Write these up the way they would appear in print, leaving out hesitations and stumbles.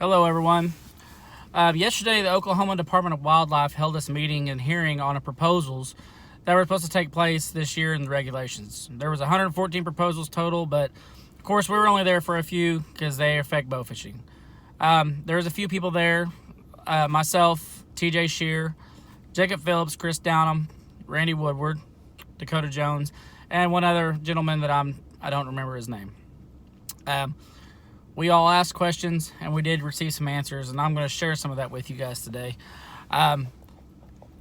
Hello, everyone. Yesterday, the Oklahoma Department of Wildlife held this meeting and hearing on proposals that were supposed to take place this year in the regulations. There was 114 proposals total, but of course we were only there for a few because they affect bow fishing. There was a few people there, myself, TJ Shear, Jacob Phillips, Chris Downham, Randy Woodward, Dakota Jones, and one other gentleman that I don't remember his name. We all asked questions, and we did receive some answers, and I'm going to share some of that with you guys today.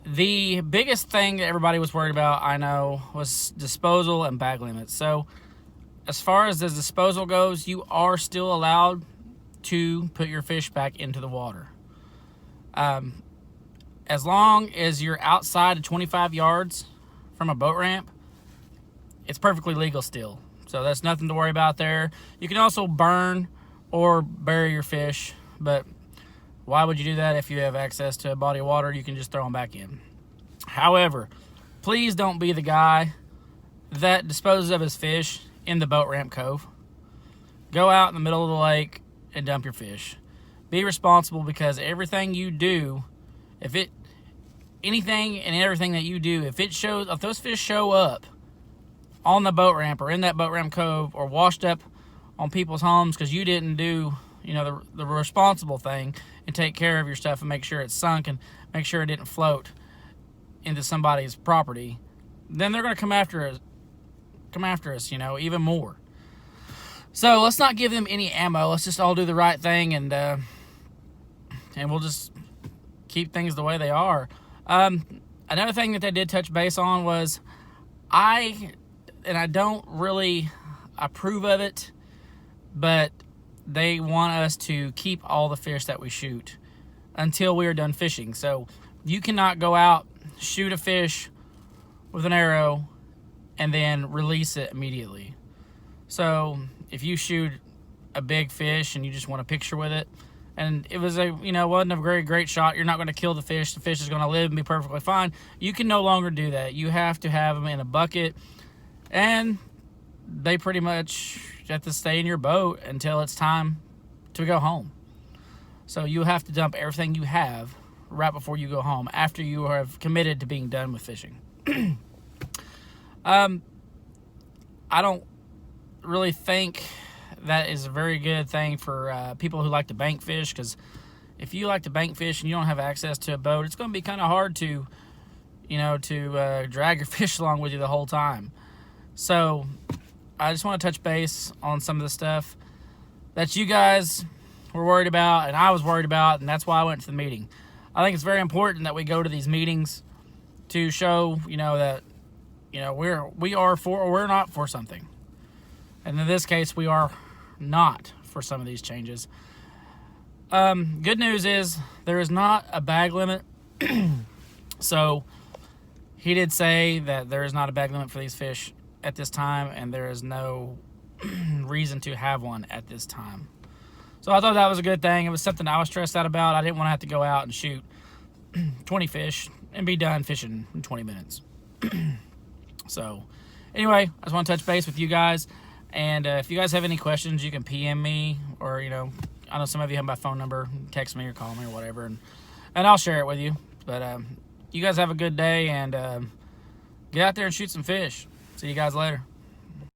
The biggest thing that everybody was worried about, I know, was disposal and bag limits. So as far as the disposal goes, you are still allowed to put your fish back into the water. As long as you're outside of 25 yards from a boat ramp, it's perfectly legal still. So that's nothing to worry about there. You can also burn or bury your fish, but why would you do that if you have access to a body of water? You can just throw them back in. However, please don't be the guy that disposes of his fish in the boat ramp cove. Go out in the middle of the lake and dump your fish. Be responsible, because everything you do, anything and everything that you do, if those fish show up on the boat ramp or in that boat ramp cove or washed up on people's homes because you didn't do, the responsible thing and take care of your stuff and make sure it's sunk and make sure it didn't float into somebody's property, then they're going to come after us, even more. So let's not give them any ammo. Let's just all do the right thing, and we'll just keep things the way they are. Another thing that they did touch base on was I don't really approve of it, but they want us to keep all the fish that we shoot until we are done fishing. So you cannot go out, shoot a fish with an arrow, and then release it immediately. So if you shoot a big fish and you just want a picture with it, and it was wasn't a very great shot, you're not going to kill the fish is going to live and be perfectly fine, you can no longer do that. You have to have them in a bucket, and they pretty much have to stay in your boat until it's time to go home. So you have to dump everything you have right before you go home, after you have committed to being done with fishing. I don't really think that is a very good thing for people who like to bank fish, because if you like to bank fish and you don't have access to a boat, it's going to be kind of hard to drag your fish along with you the whole time. So I just want to touch base on some of the stuff that you guys were worried about and I was worried about, and that's why I went to the meeting. I think it's very important that we go to these meetings to show, that, we are for or we're not for something. And in this case, we are not for some of these changes. Good news is there is not a bag limit. So he did say that there is not a bag limit for these fish at this time, and there is no reason to have one at this time. So I thought that was a good thing. It was something I was stressed out about. I didn't want to have to go out and shoot 20 fish and be done fishing in 20 minutes. So anyway, I just want to touch base with you guys. And if you guys have any questions, you can PM me, or, I know some of you have my phone number. Text me or call me or whatever, and I'll share it with you. But you guys have a good day, and get out there and shoot some fish. See you guys later.